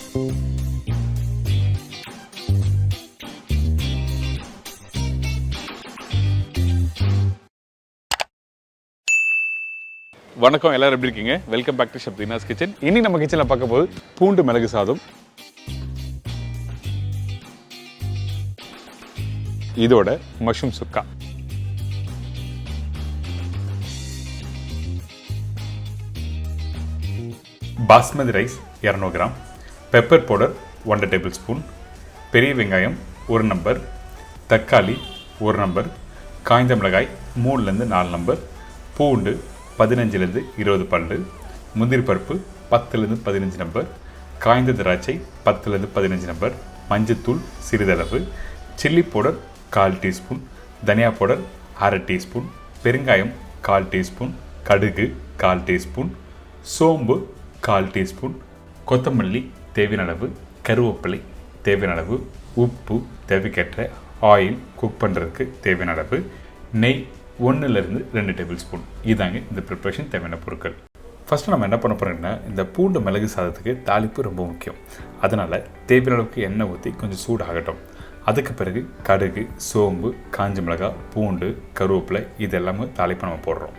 வணக்கம், எல்லாரும் எப்படி இருக்கீங்க? Welcome back to Deena's kitchen. இனி நம்ம கிச்சனில் பார்க்க போது பூண்டு மிளகு சாதம். இதோட mushroom chukka, basmati rice 200 gram, pepper powder 1 table spoon, பெரிய வெங்காயம் 1 நம்பர், தக்காளி 1 நம்பர், காய்ந்த மிளகாய் 3லேருந்து 4 நம்பர், பூண்டு 15லேருந்து 20 பல்லு, முந்திரி பருப்பு 10லேருந்து 15 நம்பர், காய்ந்த திராட்சை 10லேருந்து 15 நம்பர், மஞ்சத்தூள் சிறிதளவு, சில்லி பவுடர் 1/4 டீஸ்பூன், தனியா பவுடர் 1/2 டீஸ்பூன், பெருங்காயம் 1/4 டீஸ்பூன், கடுகு 1/4 டீஸ்பூன், சோம்பு 1/4 டீஸ்பூன், கொத்தமல்லி தேவையான அளவு, கருவேப்பிலை தேவையான அளவு, உப்பு தேவைக்கேற்ற, ஆயில் குக் பண்ணுறதுக்கு தேவையான அளவு, நெய் 1லேருந்து 2 டேபிள் ஸ்பூன். இதாங்க இந்த ப்ரிப்ரேஷன் தேவையான பொருட்கள். ஃபஸ்ட்டு நம்ம என்ன பண்ண போகிறோம்னா, இந்த பூண்டு மிளகு சாதத்துக்கு தாளிப்பு ரொம்ப முக்கியம். அதனால் தேவையான அளவுக்கு எண்ணெய் ஊற்றி கொஞ்சம் சூடாகட்டும். அதுக்கு பிறகு கடுகு, சோம்பு, காஞ்ச மிளகாய், பூண்டு, கருவேப்பிலை இதெல்லாமே தாளிப்பு நம்ம போடுறோம்.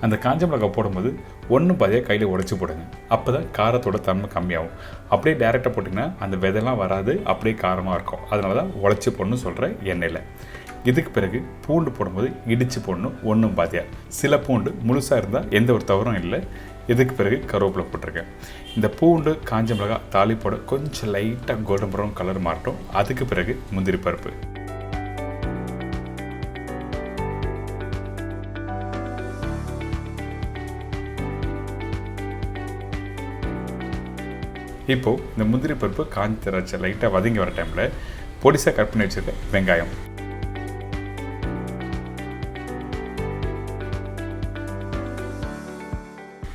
அந்த காஞ்ச மிளகாய் போடும்போது ஒன்று பாதியாக கையில் உடைச்சி போடுங்க. அப்போ தான் காரத்தோட தன்மை கம்மியாகும். அப்படியே டேரெக்டாக போட்டிங்கன்னா அந்த விதைலாம் வராது, அப்படியே காரமாக இருக்கும். அதனால தான் உடைச்சி போடணும்னு சொல்கிறேன் எண்ணெயில். இதுக்கு பிறகு பூண்டு போடும்போது இடித்து போடணும், ஒன்றும் பாதியாக. சில பூண்டு முழுசாக இருந்தால் எந்த ஒரு தவறும் இல்லை. இதுக்கு பிறகு கருவேப்பிலை போட்டிருக்கேன். இந்த பூண்டு காஞ்ச மிளகாய் தாளிப்போட கொஞ்சம் லைட்டாக கோல்டன் ப்ரௌன் கலர் மாறட்டும். அதுக்கு பிறகு முந்திரி பருப்பு, இப்போது இந்த முந்திரி பருப்பு காஞ்ச திராட்சை லைட்டாக வதங்கி வர டைமில் பொடிசாக கட் பண்ணி வச்சுருக்க வெங்காயம்,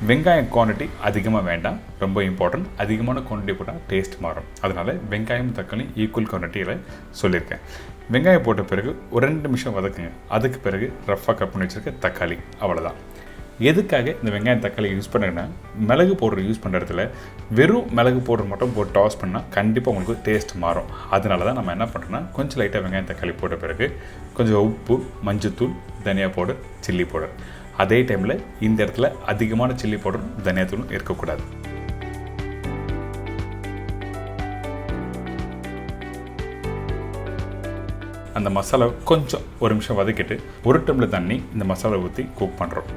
வெங்காயம் குவான்டிட்டி அதிகமாக வேண்டாம், ரொம்ப இம்பார்ட்டன்ட். அதிகமான குவான்டிட்டி போட்டால் டேஸ்ட் மாறும். அதனால் வெங்காயம் தக்காளி ஈக்குவல் குவான்டிட்டியில் சொல்லியிருக்கேன். வெங்காயம் போட்ட பிறகு ஒரு 2 நிமிஷம் வதக்குங்க. அதுக்கு பிறகு ரஃப்பாக கட் பண்ணி வச்சுருக்க தக்காளி, அவ்வளோதான். எதுக்காக இந்த வெங்காயம் தக்காளி யூஸ் பண்ணுறேன்னா, மிளகு பவுடர் யூஸ் பண்ணுற இடத்துல வெறும் மிளகு பவுடர் மட்டும் போட்டு டாஸ் பண்ணால் கண்டிப்பாக உங்களுக்கு டேஸ்ட் மாறும். அதனால தான் நம்ம என்ன பண்ணுறோன்னா, கொஞ்சம் லைட்டாக வெங்காயம் தக்காளி போட்ட பிறகு கொஞ்சம் உப்பு, மஞ்சத்தூள், தனியா பவுடர், சில்லி பவுடர். அதே டைமில் இந்த இடத்துல அதிகமான சில்லி பவுடரும் தனியாத்தூளும் இருக்கக்கூடாது. அந்த மசாலா கொஞ்சம் ஒரு நிமிஷம் வதக்கிட்டு 1 டம்ளர் தண்ணி இந்த மசாலா ஊற்றி குக் பண்ணுறோம்.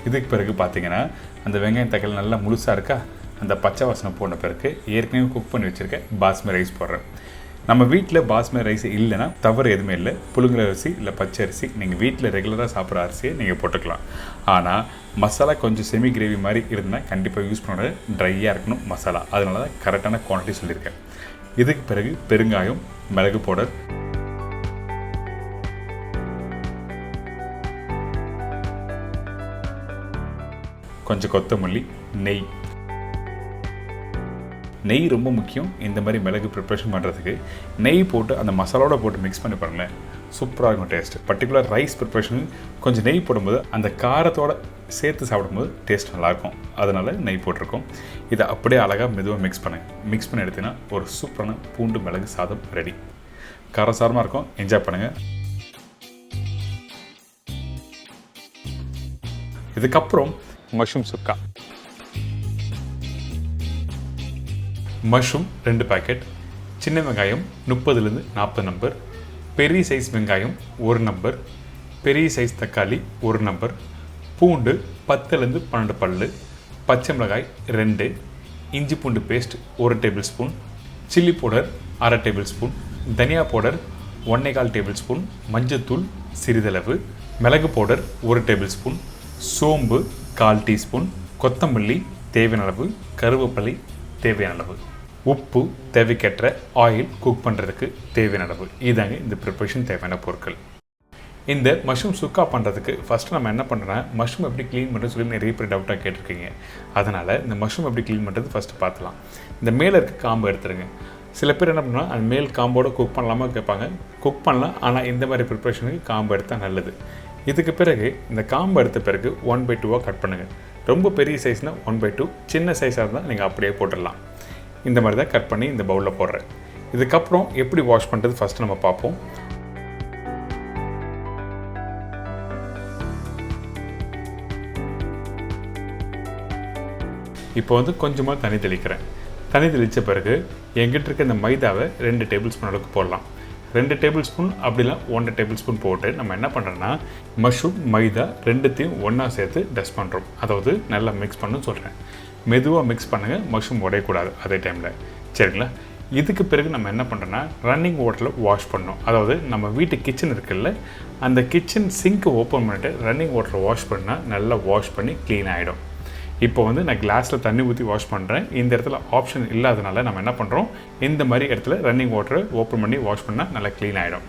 இதுக்கு பிறகு பார்த்தீங்கன்னா, அந்த வெங்காயம் தக்காளி நல்லா முழுசாக இருக்கா, அந்த பச்சை வாசனை போன பிறகு ஏற்கனவே குக் பண்ணி வச்சுருக்கேன் பாஸ்மதி ரைஸ் போடுறேன். நம்ம வீட்டில் பாஸ்மதி ரைஸ் இல்லைன்னா தவறு எதுவுமே இல்லை. புழுங்கல் அரிசி இல்லை பச்சை அரிசி நீங்கள் வீட்டில் ரெகுலராக சாப்பிட்ற அரிசியை நீங்கள் போட்டுக்கலாம். ஆனால் மசாலா கொஞ்சம் செமி கிரேவி மாதிரி இருந்தால் கண்டிப்பாக யூஸ் பண்ணுறது ட்ரையாக இருக்கணும் மசாலா. அதனால தான் கரெக்டான குவான்டிட்டி சொல்லியிருக்கேன். இதுக்கு பிறகு பெருங்காயம், மிளகு பவுடர், கொஞ்சம் கொத்தமல்லி, நெய். நெய் ரொம்ப முக்கியம் இந்த மாதிரி மிளகு ப்ரிப்ரேஷன் பண்ணுறதுக்கு. நெய் போட்டு அந்த மசாலாவோட போட்டு மிக்ஸ் பண்ணி பாருங்களேன், சூப்பராக இருக்கும் டேஸ்ட். பர்டிகுலர் ரைஸ் ப்ரிப்ரேஷனுக்கு கொஞ்சம் நெய் போடும்போது அந்த காரத்தோடு சேர்த்து சாப்பிடும்போது டேஸ்ட் நல்லாயிருக்கும். அதனால் நெய் போட்டிருக்கோம். இதை அப்படியே அழகாக மெதுவாக மிக்ஸ் பண்ணி எடுத்தீங்கன்னா ஒரு சூப்பரான பூண்டு மிளகு சாதம் ரெடி. காரசாரமாக இருக்கும், என்ஜாய் பண்ணுங்கள். இதுக்கப்புறம் மஷ்ரூம் சுக்கா. மஷ்ரூம் 2 பாக்கெட், சின்ன வெங்காயம் 30லேருந்து 40 நம்பர், பெரிய சைஸ் வெங்காயம் 1 நம்பர், பெரிய சைஸ் தக்காளி 1 நம்பர், பூண்டு 10லேருந்து 12 பல்லு, பச்சை மிளகாய் 2, இஞ்சி பூண்டு paste 1 table spoon, chilli powder 1/2 table spoon, தனியா பவுடர் 1/4 டேபிள் ஸ்பூன், மஞ்சத்தூள் சிறிதளவு, மிளகு பவுடர் 1 டேபிள் ஸ்பூன், சோம்பு 1/4 டீஸ்பூன், கொத்தமல்லி தேவையான அளவு, கருவேப்பிலை தேவையான அளவு, உப்பு தேவைக்கேற்ற, ஆயில் குக் பண்ணுறதுக்கு தேவையான அளவு. இதாங்க இந்த ப்ரிப்பரேஷன் தேவையான பொருட்கள். இந்த மஷ்ரூம் சுக்கா பண்ணுறதுக்கு ஃபஸ்ட்டு நம்ம என்ன பண்ணுறோன்னா மஷ்ரூம் எப்படி க்ளீன் பண்ணுறது சொல்லி நிறைய பேர் டவுட்டாக கேட்டிருக்கீங்க. அதனால் இந்த மஷ்ரூம் எப்படி க்ளீன் பண்ணுறது ஃபஸ்ட்டு பார்த்துலாம். இந்த மேலே இருக்க காம்பு எடுத்துருங்க. சில பேர் என்ன பண்ணுவாங்க, அந்த மேல் காம்போடு குக் பண்ணலாமா கேட்பாங்க. குக் பண்ணலாம், ஆனால் இந்த மாதிரி ப்ரிப்ரேஷனுக்கு காம்பு எடுத்தால் நல்லது. இதுக்கு பிறகு இந்த காம்பு எடுத்த பிறகு 1/2 கட் பண்ணுங்கள். ரொம்ப பெரிய சைஸ்னால் 1/2, சின்ன சைஸாக இருந்தால் நீங்கள் அப்படியே போட்டுடலாம். இந்த மாதிரி தான் கட் பண்ணி இந்த பவுலில் போடுறேன். இதுக்கப்புறம் எப்படி வாஷ் பண்ணுறது ஃபஸ்ட்டு நம்ம பார்ப்போம். இப்போ கொஞ்சமாக தண்ணி தெளிக்கிறேன். தண்ணி தெளித்த பிறகு எங்கிட்ட இருக்க இந்த மைதாவை 2 டேபிள் ஸ்பூன் அளவுக்கு போடலாம். 2 டேபிள் ஸ்பூன் அப்படிலாம் 1 டேபிள் ஸ்பூன் போட்டு நம்ம என்ன பண்ணுறோன்னா மஷ்ரூம் மைதா ரெண்டுத்தையும் ஒன்றா சேர்த்து டஸ்ட் பண்ணுறோம். அதாவது நல்லா மிக்ஸ் பண்ணணும்னு சொல்கிறேன். மெதுவாக மிக்ஸ் பண்ணுங்கள், மஷ்ரூம் உடையக்கூடாது அதே டைமில். சரிங்களா? இதுக்கு பிறகு நம்ம என்ன பண்ணுறோன்னா ரன்னிங் வாட்டரில் வாஷ் பண்ணணும். அதாவது நம்ம வீட்டு கிச்சன் இருக்குல்ல, அந்த கிச்சன் சிங்க்கை ஓப்பன் பண்ணிவிட்டு ரன்னிங் வாட்டரில் வாஷ் பண்ணால் நல்லா வாஷ் பண்ணி க்ளீன் ஆகிடும். இப்போ நான் கிளாஸில் தண்ணி ஊற்றி வாஷ் பண்ணுறேன். இந்த இடத்துல ஆப்ஷன் இல்லாதனால நம்ம என்ன பண்ணுறோம், இந்த மாதிரி இடத்துல ரன்னிங் வாட்டரை ஓப்பன் பண்ணி வாஷ் பண்ணால் நல்லா க்ளீன் ஆகிடும்.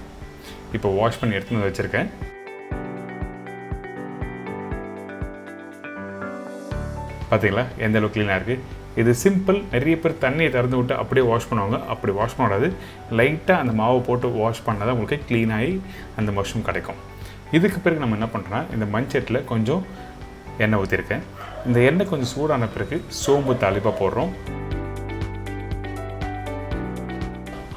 இப்போ வாஷ் பண்ணி எடுத்துன்னு வச்சுருக்கேன். பார்த்தீங்களா எந்த அளவுக்கு க்ளீனாக இருக்குது. இது சிம்பிள். நிறைய பேர் தண்ணியை திறந்து விட்டு அப்படியே வாஷ் பண்ணுவாங்க. அப்படி வாஷ் பண்ணக்கூடாது. லைட்டாக அந்த மாவை போட்டு வாஷ் பண்ணால் தான் உங்களுக்கு க்ளீனாகி அந்த மஷ்ரூம் கிடைக்கும். இதுக்கு பிறகு நம்ம என்ன பண்ணுறோன்னா இந்த மண்சட்டியில் கொஞ்சம் எண்ணெய் ஊற்றிருக்கேன். இந்த எண்ணெய் கொஞ்சம் சூடான பிறகு சோம்பு தாளிப்பாக போடுறோம்.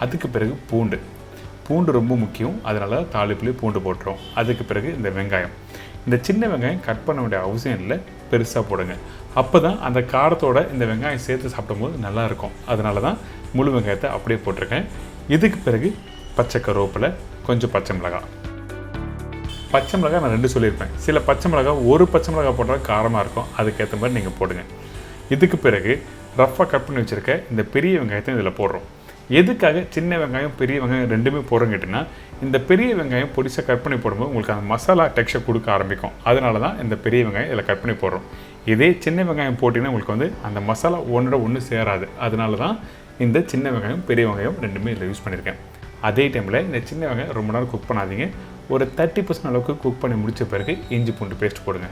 அதுக்கு பிறகு பூண்டு ரொம்ப முக்கியம். அதனால தாளிப்புலேயே பூண்டு போட்டுறோம். அதுக்கு பிறகு இந்த வெங்காயம். இந்த சின்ன வெங்காயம் கட் பண்ண வேண்டிய அவசியம் இல்லை, பெருசாக போடுங்க. அப்போ தான் அந்த காரத்தோட இந்த வெங்காயம் சேர்த்து சாப்பிடும்போது நல்லாயிருக்கும். அதனால தான் முழு வெங்காயத்தை அப்படியே போட்டிருக்கேன். இதுக்கு பிறகு பச்சை கருவேப்பிலை, கொஞ்சம் பச்சை மிளகாய். பச்சை மிளகாய் நான் 2 சொல்லியிருப்பேன். சில பச்சை மிளகாய் ஒரு பச்சை மிளகாய் போட்டால் காரமாக இருக்கும். அதுக்கேற்ற மாதிரி நீங்கள் போடுங்க. இதுக்கு பிறகு ரஃப்பாக கட் பண்ணி வச்சுருக்க இந்த பெரிய வெங்காயத்தை இதில் போடுறோம். எதுக்காக சின்ன வெங்காயம் பெரிய வெங்காயம் ரெண்டுமே போடுறோம் கேட்டிங்கன்னா, இந்த பெரிய வெங்காயம் பொடிசாக கட் பண்ணி போடும்போது உங்களுக்கு அந்த மசாலா டெக்ஸ்சர் கொடுக்க ஆரம்பிக்கும். அதனால தான் இந்த பெரிய வெங்காயம் இதில் கட் பண்ணி போடுறோம். இதே சின்ன வெங்காயம் போட்டிங்கன்னா உங்களுக்கு அந்த மசாலா ஒன்றோட ஒன்று சேராது. அதனால தான் இந்த சின்ன வெங்காயம் பெரிய வெங்காயம் ரெண்டுமே இதில் யூஸ் பண்ணியிருக்கேன். அதே டைமில் இந்த சின்ன வெங்காயம் ரொம்ப நேரம் குக் பண்ணாதீங்க. ஒரு 30% அளவுக்கு குக் பண்ணி முடித்த பிறகு இஞ்சி பூண்டு பேஸ்ட் போடுங்க.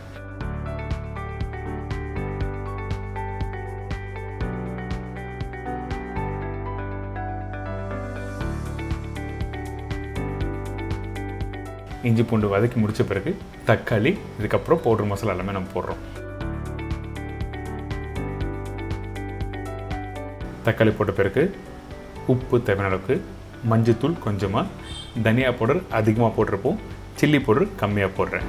இஞ்சி பூண்டு வதக்கி முடித்த பிறகு தக்காளி, இதுக்கப்புறம் பவுடர் மசாலா எல்லாமே நம்ம போடுறோம். தக்காளி போட்ட பிறகு உப்பு தேவையான அளவுக்கு, மஞ்சத்தூள் கொஞ்சமாக, தனியா பவுடர் அதிகமாக போட்டிருப்போம், சில்லி பவுடர் கம்மியாக போடுறேன்.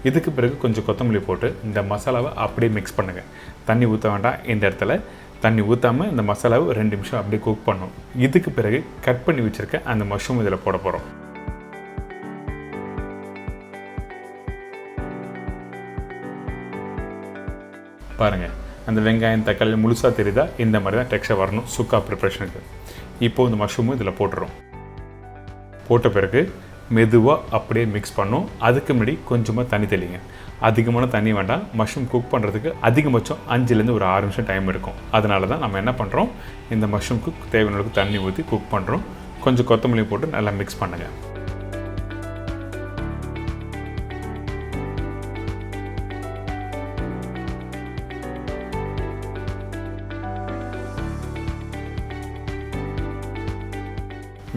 இதுக்கு பிறகு கொஞ்சம் கொத்தமல்லி போட்டு இந்த மசாலாவை அப்படியே மிக்ஸ் பண்ணுங்கள். தண்ணி ஊற்ற வேண்டாம். இந்த இடத்துல தண்ணி ஊற்றாமல் இந்த மசாலாவை 2 நிமிஷம் அப்படியே குக் பண்ணணும். இதுக்கு பிறகு கட் பண்ணி வச்சுருக்க அந்த மஷ்ரூம் இதில் போட போகிறோம். பாருங்கள், அந்த வெங்காயம் தக்காளி முழுசாக தெரியுதா? இந்த மாதிரி தான் டெக்ஸ்சர் வரணும் சுக்கா ப்ரிப்ரேஷனுக்கு. இப்போது இந்த மஷ்ரூமும் இதில் போட்டுறோம். போட்ட பிறகு மெதுவாக அப்படியே மிக்ஸ் பண்ணோம். அதுக்கு முன்னாடி கொஞ்சமாக தண்ணி தெளிங்க. அதிகமான தண்ணி வேண்டாம். மஷ்ரூம் குக் பண்ணுறதுக்கு அதிகபட்சம் 5லேருந்து ஒரு 6 நிமிஷம் டைம் எடுக்கும். அதனால தான் நம்ம என்ன பண்ணுறோம், இந்த மஷ்ரூமுக்கு தேவையான அளவுக்கு தண்ணி ஊற்றி குக் பண்ணுறோம். கொஞ்சம் கொத்தமல்லி போட்டு நல்லா மிக்ஸ் பண்ணுங்கள்.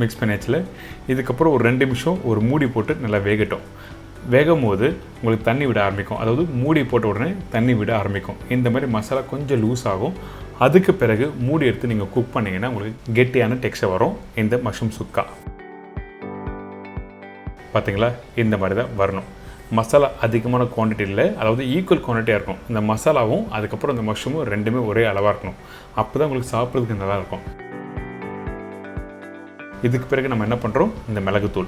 மிக்ஸ் பண்ணியாச்சில் இதுக்கப்புறம் ஒரு 2 நிமிஷம் ஒரு மூடி போட்டு நல்லா வேகட்டும். வேகும் போது உங்களுக்கு தண்ணி விட ஆரம்பிக்கும். அதாவது மூடி போட்ட உடனே தண்ணி விட ஆரம்பிக்கும். இந்த மாதிரி மசாலா கொஞ்சம் லூஸ் ஆகும். அதுக்கு பிறகு மூடி எடுத்து நீங்கள் குக் பண்ணிங்கன்னா உங்களுக்கு கெட்டியான டெக்ஸ்சர் வரும் இந்த மஷ்ரூம் சுக்கா. பார்த்தீங்களா? இந்த மாதிரி தான் வரணும். மசாலா அதிகமான குவான்டிட்டி இல்லை, அதாவது ஈக்குவல் குவான்டிட்டியாக இருக்கும். இந்த மசாலாவும் அதுக்கப்புறம் இந்த மஷ்ரூமும் ரெண்டுமே ஒரே அளவாக இருக்கணும். அப்போ தான் உங்களுக்கு சாப்பிட்றதுக்கு நல்லாயிருக்கும். இதுக்கு பிறகு நம்ம என்ன பண்ணுறோம், இந்த மிளகுத்தூள்.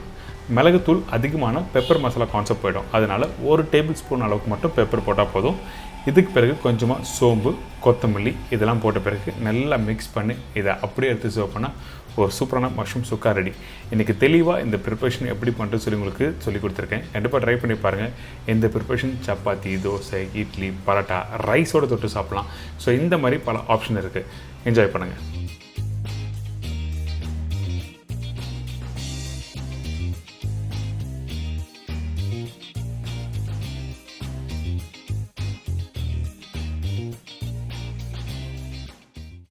மிளகுத்தூள் அதிகமான பெப்பர் மசாலா கான்செப்ட் போயிடும். அதனால் 1 டேபிள் ஸ்பூன் அளவுக்கு மட்டும் பெப்பர் போட்டால் போதும். இதுக்கு பிறகு கொஞ்சமாக சோம்பு, கொத்தமல்லி இதெல்லாம் போட்ட பிறகு நல்லா மிக்ஸ் பண்ணி இதை அப்படியே எடுத்து சர்வ் பண்ணால் ஒரு சூப்பரான மஷ்ரூம் சுக்கா ரெடி. இன்றைக்கி தெளிவாக இந்த ப்ரிப்பரேஷன் எப்படி பண்ணுறது சொல்லி உங்களுக்கு சொல்லி கொடுத்துருக்கேன். கண்டிப்பாக ட்ரை பண்ணி பாருங்கள். இந்த ப்ரிப்பரேஷன் சப்பாத்தி, தோசை, இட்லி, பரோட்டா, ரைஸோடு தொட்டு சாப்பிட்லாம். ஸோ இந்த மாதிரி பல ஆப்ஷன் இருக்குது. என்ஜாய் பண்ணுங்கள்.